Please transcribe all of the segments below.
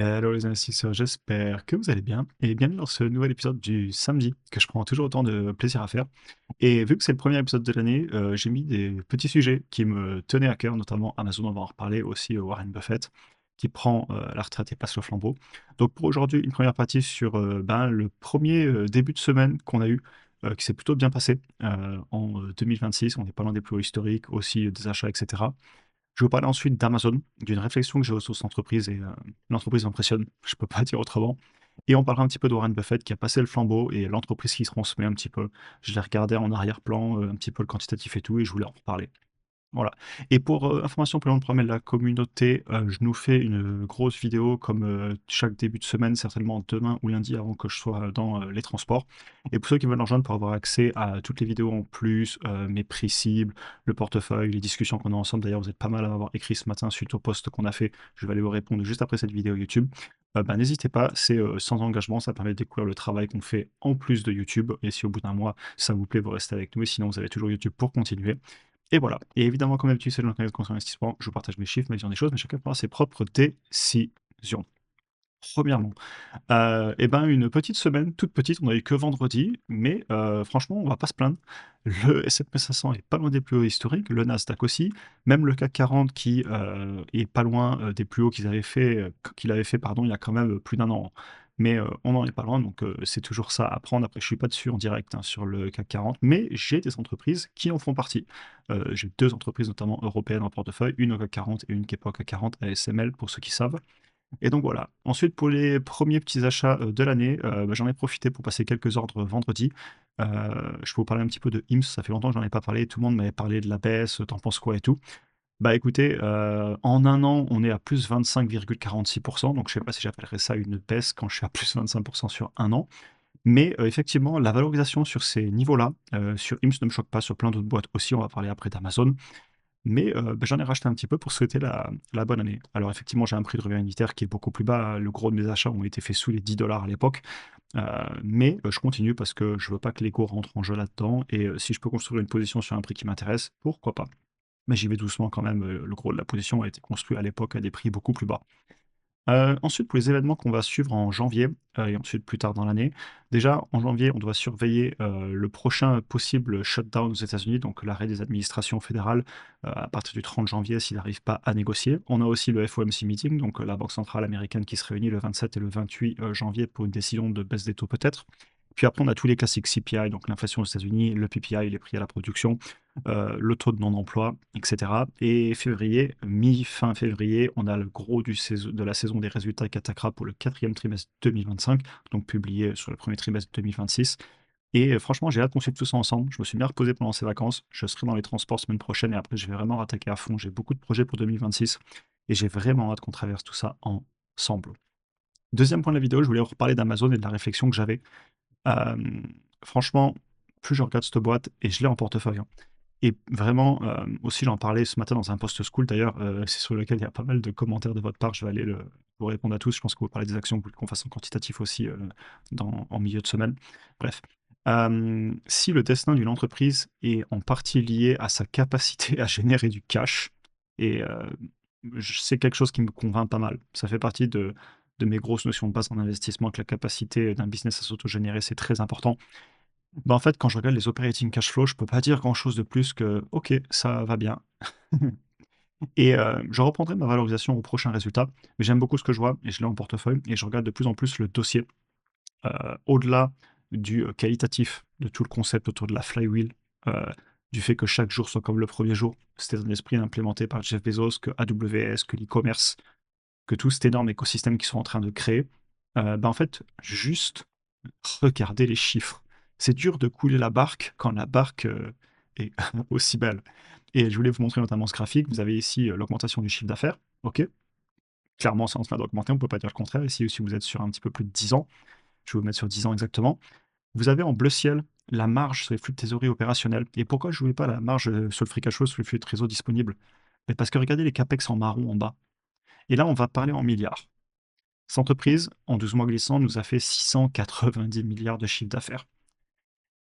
Hello les investisseurs, j'espère que vous allez bien et bienvenue dans ce nouvel épisode du samedi que je prends toujours autant de plaisir à faire. Et vu que c'est le premier épisode de l'année, j'ai mis des petits sujets qui me tenaient à cœur, notamment Amazon, on va en reparler, aussi Warren Buffett qui prend la retraite et passe le flambeau. Donc pour aujourd'hui, une première partie sur le premier début de semaine qu'on a eu, qui s'est plutôt bien passé en 2026, on n'est pas loin des plus hauts historiques, aussi des achats, etc. Je vais vous parler ensuite d'Amazon, d'une réflexion que j'ai sur cette entreprise et l'entreprise m'impressionne, je peux pas dire autrement. Et on parlera un petit peu de Warren Buffett qui a passé le flambeau et l'entreprise qui se transmet un petit peu. Je l'ai regardé en arrière-plan, un petit peu le quantitatif et tout, et je voulais en reparler. Voilà. Et pour information pour le programme de la communauté, je nous fais une grosse vidéo comme chaque début de semaine, certainement demain ou lundi avant que je sois dans les transports. Et pour ceux qui veulent nous rejoindre pour avoir accès à toutes les vidéos en plus, mes prix cibles, le portefeuille, les discussions qu'on a ensemble, d'ailleurs vous êtes pas mal à m'avoir écrit ce matin suite au post qu'on a fait, je vais aller vous répondre juste après cette vidéo YouTube. N'hésitez pas, c'est sans engagement, ça permet de découvrir le travail qu'on fait en plus de YouTube. Et si au bout d'un mois ça vous plaît, vous restez avec nous, et sinon vous avez toujours YouTube pour continuer. Et voilà. Et évidemment, comme d'habitude, c'est le canal de conseil investissement. Je vous partage mes chiffres, mes visions des choses, mais chacun fera ses propres décisions. Premièrement, une petite semaine, toute petite, on a eu que vendredi, mais franchement, on va pas se plaindre. Le S&P 500 est pas loin des plus hauts historiques, le Nasdaq aussi, même le CAC 40 qui est pas loin des plus hauts qu'il avait fait, pardon, il y a quand même plus d'un an. Mais on n'en est pas loin, donc c'est toujours ça à prendre. Après, je suis pas dessus en direct hein, sur le CAC 40, mais j'ai des entreprises qui en font partie. J'ai deux entreprises notamment européennes en portefeuille, une au CAC 40 et une qui est pas au CAC 40, ASML pour ceux qui savent. Et donc voilà. Ensuite, pour les premiers petits achats de l'année, j'en ai profité pour passer quelques ordres vendredi. Heu, je peux vous parler un petit peu de IMS, ça fait longtemps que j'en ai pas parlé, tout le monde m'avait parlé de la baisse, tu penses quoi et tout? Bah écoutez, en un an, on est à plus 25,46, donc je sais pas si j'appellerais ça une baisse quand je suis à plus 25 sur un an. Mais effectivement, la valorisation sur ces niveaux-là, sur IMS ne me choque pas, sur plein d'autres boîtes aussi, on va parler après d'Amazon. Mais j'en ai racheté un petit peu pour souhaiter la bonne année. Alors effectivement, j'ai un prix de revient unitaire qui est beaucoup plus bas. Le gros de mes achats ont été faits sous les 10 à l'époque. Heu, je continue parce que je veux pas que l'ego rentre en jeu là-dedans et si je peux construire une position sur un prix qui m'intéresse, pourquoi pas? Mais j'y vais doucement quand même, le gros de la position a été construit à l'époque à des prix beaucoup plus bas. Ensuite, pour les événements qu'on va suivre en janvier, et ensuite plus tard dans l'année. Déjà, en janvier, on doit surveiller, le prochain possible shutdown aux États-Unis, donc l'arrêt des administrations fédérales, à partir du 30 janvier s'ils n'arrivent pas à négocier. On a aussi le FOMC meeting, donc la banque centrale américaine qui se réunit le 27 et le 28, janvier pour une décision de baisse des taux peut-être. Puis après, on a tous les classiques CPI, donc l'inflation aux États-Unis, le PPI, les prix à la production, le taux de non-emploi, etc. Et février, mi-fin février, on a le gros de la saison des résultats qui attaquera pour le quatrième trimestre 2025, donc publié sur le premier trimestre 2026. Et franchement, j'ai hâte qu'on suive tout ça ensemble. Je me suis bien reposé pendant ces vacances. Je serai dans les transports semaine prochaine et après, je vais vraiment rattaquer à fond. J'ai beaucoup de projets pour 2026 et j'ai vraiment hâte qu'on traverse tout ça ensemble. Deuxième point de la vidéo, je voulais reparler d'Amazon et de la réflexion que j'avais. Hem, Franchement, plus je regarde cette boîte et je l'ai en portefeuille, hein. Et vraiment, aussi j'en parlais ce matin dans un post school d'ailleurs, c'est sur lequel il y a pas mal de commentaires de votre part. Je vais aller vous répondre à tous. Je pense que vous parlez des actions, vous voulez qu'on fasse en quantitatif aussi, en milieu de semaine. Bref, si le destin d'une entreprise est en partie lié à sa capacité à générer du cash et c'est quelque chose qui me convainc pas mal. Ça fait partie de mes grosses notions de base en investissement, que la capacité d'un business à s'autogénérer, c'est très important. Bah, en fait, quand je regarde les operating cash flow, je peux pas dire grand-chose de plus que: «OK, ça va bien». Et je reprendrai ma valorisation au prochain résultat, mais j'aime beaucoup ce que je vois et je l'ai en portefeuille et je regarde de plus en plus le dossier, au-delà du, qualitatif, de tout le concept autour de la flywheel, heu, du fait que chaque jour soit comme le premier jour. C'était un esprit implémenté par Jeff Bezos, que AWS, que l'e-commerce, que tout cet énorme écosystème qu'ils sont en train de créer. En fait, juste regardez les chiffres. C'est dur de couler la barque quand la barque, est aussi belle. Et je voulais vous montrer notamment ce graphique. Vous avez ici, l'augmentation du chiffre d'affaires, OK? Clairement, c'est en train d'augmenter, on ne peut pas dire le contraire. Ici aussi, vous êtes sur un petit peu plus de 10 ans. Je vais vous mettre sur 10 ans exactement. Vous avez en bleu ciel la marge sur les flux de trésorerie opérationnels. Et pourquoi je ne voulais pas la marge, sur le free cash flow, sur le flux de trésor disponible? Mais parce que regardez les capex en marron en bas. Et là, on va parler en milliards. Cette entreprise, en 12 mois glissants, nous a fait 690 milliards de chiffre d'affaires.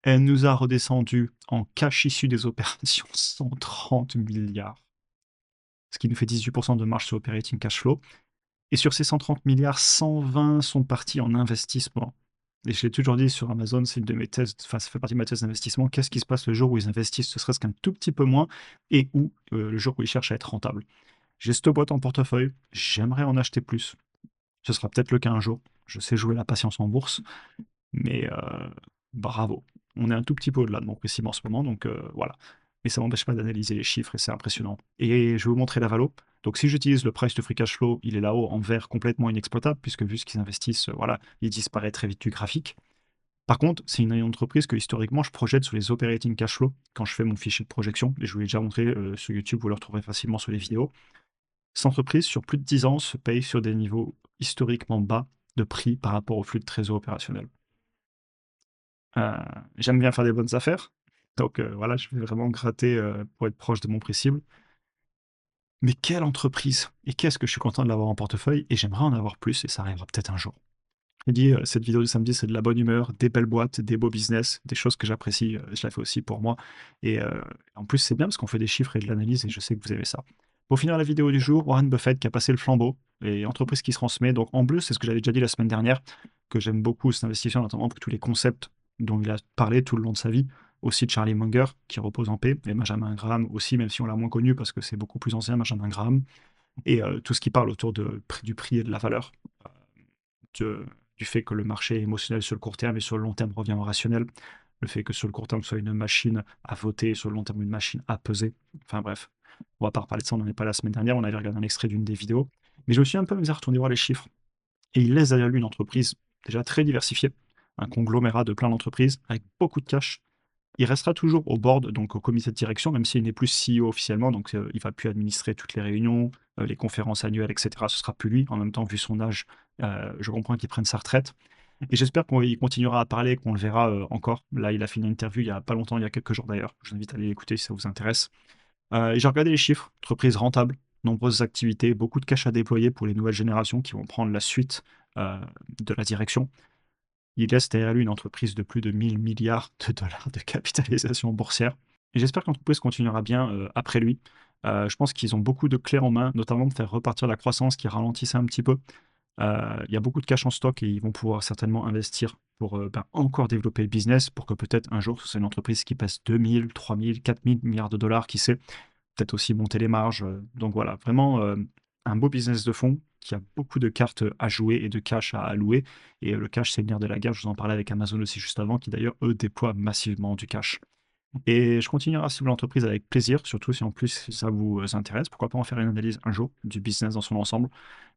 Elle nous a redescendu en cash issu des opérations 130 milliards, ce qui nous fait 18% de marge sur operating cash flow. Et sur ces 130 milliards, 120 sont partis en investissement. Et je l'ai toujours dit sur Amazon, c'est une de mes thèses, enfin ça fait partie de ma thèse d'investissement. Qu'est-ce qui se passe le jour où ils investissent, ce serait-ce qu'un tout petit peu moins, et où le jour où ils cherchent à être rentables. J'ai cette boîte en portefeuille, j'aimerais en acheter plus. Ce sera peut-être le cas un jour. Je sais jouer la patience en bourse, mais bravo. On est un tout petit peu au-delà de mon prix cible en ce moment, donc voilà. Mais ça m'empêche pas d'analyser les chiffres et c'est impressionnant. Et je vais vous montrer la valo. Donc si j'utilise le price to free cash flow, il est là-haut en vert complètement inexploitable, puisque vu ce qu'ils investissent, voilà, il disparaît très vite du graphique. Par contre, c'est une entreprise que historiquement je projette sur les operating cash flow quand je fais mon fichier de projection. Et je vous l'ai déjà montré sur YouTube, vous le retrouverez facilement sur les vidéos. Cette entreprise, sur plus de 10 ans, se paye sur des niveaux historiquement bas de prix par rapport au flux de trésor opérationnel. Euh, J'aime bien faire des bonnes affaires, donc voilà, je vais vraiment gratter pour être proche de mon prix cible. Mais quelle entreprise! Et qu'est-ce que je suis content de l'avoir en portefeuille, et j'aimerais en avoir plus, et ça arrivera peut-être un jour. Je dit, cette vidéo du samedi, c'est de la bonne humeur, des belles boîtes, des beaux business, des choses que j'apprécie, je la fais aussi pour moi. Et en plus, c'est bien parce qu'on fait des chiffres et de l'analyse, et je sais que vous aimez ça. Pour finir la vidéo du jour, Warren Buffett qui a passé le flambeau, et entreprise qui se transmet. Donc en bleu, c'est ce que j'avais déjà dit la semaine dernière, que j'aime beaucoup cet investisseur, notamment pour tous les concepts dont il a parlé tout le long de sa vie. Aussi de Charlie Munger, qui repose en paix, et Benjamin Graham aussi, même si on l'a moins connu parce que c'est beaucoup plus ancien, Benjamin Graham. Et tout ce qui parle autour du prix et de la valeur. De- du fait que le marché est émotionnel sur le court terme et sur le long terme revient au rationnel. Le fait que sur le court terme, ce soit une machine à voter et sur le long terme, une machine à peser. Enfin bref, on va pas reparler de ça, on n'en est pas la semaine dernière, on avait regardé un extrait d'une des vidéos. Mais je me suis un peu amusé à retourner voir les chiffres. Et il laisse derrière lui une entreprise déjà très diversifiée, un conglomérat de plein d'entreprises avec beaucoup de cash. Il restera toujours au board, donc au comité de direction, même s'il n'est plus CEO officiellement, donc il ne va plus administrer toutes les réunions, les conférences annuelles, etc. Ce sera plus lui. En même temps, vu son âge, je comprends qu'il prenne sa retraite. Et j'espère qu'il continuera à parler, qu'on le verra encore. Là, il a fait une interview il y a pas longtemps, il y a quelques jours d'ailleurs. Je vous invite à aller l'écouter si ça vous intéresse. Et j'ai regardé les chiffres. Entreprise rentable, nombreuses activités, beaucoup de cash à déployer pour les nouvelles générations qui vont prendre la suite de la direction. Il laisse derrière lui une entreprise de plus de 1000 milliards de dollars de capitalisation boursière. Et j'espère que l'entreprise continuera bien après lui. Je pense qu'ils ont beaucoup de clés en main, notamment de faire repartir la croissance qui ralentissait un petit peu. Il y a beaucoup de cash en stock et ils vont pouvoir certainement investir pour encore développer le business pour que peut-être un jour, ce soit une entreprise qui passe 2000, 3000, 4000 milliards de dollars, qui sait, peut-être aussi monter les marges. Donc voilà, vraiment un beau business de fond qui a beaucoup de cartes à jouer et de cash à allouer. Et le cash, c'est le nerf de la guerre. Je vous en parlais avec Amazon aussi juste avant, qui d'ailleurs, eux, déploient massivement du cash. Et je continuerai à cibler l'entreprise avec plaisir, surtout si en plus ça vous intéresse. Pourquoi pas en faire une analyse un jour du business dans son ensemble.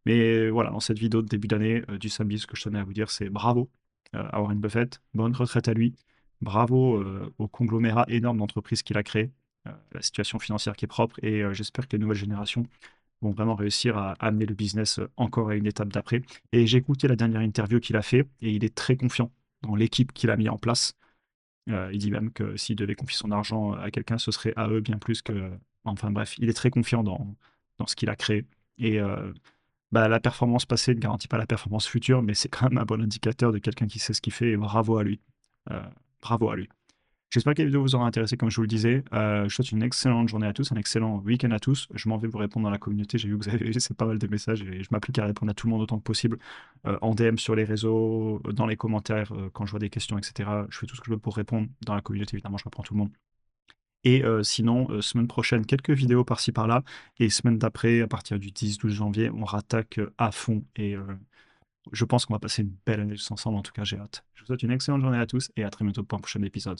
Mais voilà, dans cette vidéo de début d'année du samedi, ce que je tenais à vous dire, c'est bravo à Warren Buffett, bonne retraite à lui, bravo au conglomérat énorme d'entreprises qu'il a créé, la situation financière qui est propre, et j'espère que les nouvelles générations vont vraiment réussir à amener le business encore à une étape d'après. Et j'ai écouté la dernière interview qu'il a fait, et il est très confiant dans l'équipe qu'il a mis en place. Il dit même que s'il devait confier son argent à quelqu'un, ce serait à eux bien plus que... Enfin bref, il est très confiant dans ce qu'il a créé. Et la performance passée ne garantit pas la performance future, mais c'est quand même un bon indicateur de quelqu'un qui sait ce qu'il fait, et bravo à lui. Euh, Bravo à lui. J'espère que la vidéo vous aura intéressé, comme je vous le disais. Je vous souhaite une excellente journée à tous, un excellent week-end à tous. Je m'en vais vous répondre dans la communauté. J'ai vu que vous avez laissé pas mal de messages et je m'applique à répondre à tout le monde autant que possible. En DM sur les réseaux, dans les commentaires, quand je vois des questions, etc. Je fais tout ce que je peux pour répondre. Dans la communauté, évidemment, je réponds à tout le monde. Et sinon, semaine prochaine, quelques vidéos par-ci par-là. Et semaine d'après, à partir du 10-12 janvier, on rattaque à fond. Et je pense qu'on va passer une belle année tous ensemble. En tout cas, j'ai hâte. Je vous souhaite une excellente journée à tous et à très bientôt pour un prochain épisode.